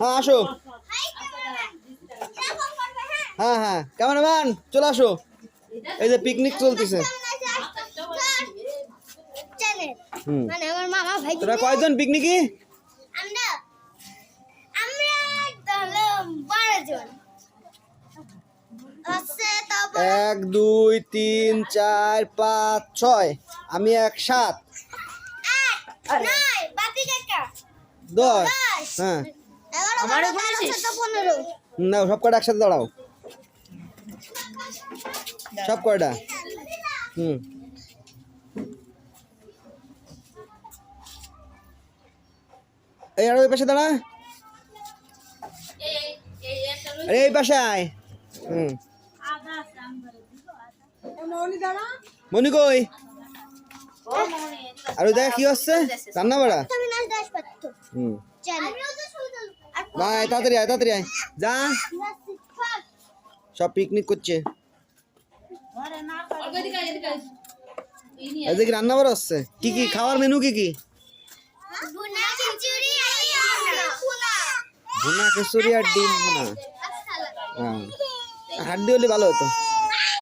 হ্যাঁ আসো। হ্যাঁ হ্যাঁ ক্যামেরাম্যান চলে আসো, এই যে পিকনিক চলতেছে। মানে আমার মামা ভাই তোরা কয়জন পিকনিকে? আমরা 12 জন আছে। 1 2 3 4 5 6, আমি 1 7 8 9 বাতি কাকা 10। হ্যাঁ 11 12 13 14 নাও সব কয়টা একসাথে দাঁড়াও, সব কয়টা। এই আর ওই পাশে দাঁড়া, আরে এই পাশে আয়। মনি কই? আর ওই দেখা কি হচ্ছে? রান্না বাড়া। ভাই তাড়াতাড়ি আয়, তাড়াতাড়ি আয়, যা। সব পিকনিক করছে, এদিকে রান্না বাড়া হচ্ছে। কি কি খাওয়ার মেনু? কি কি? ভুনা খিচুড়ি আর ডিম ভুনা। হাড্ডি হলে ভালো হতো।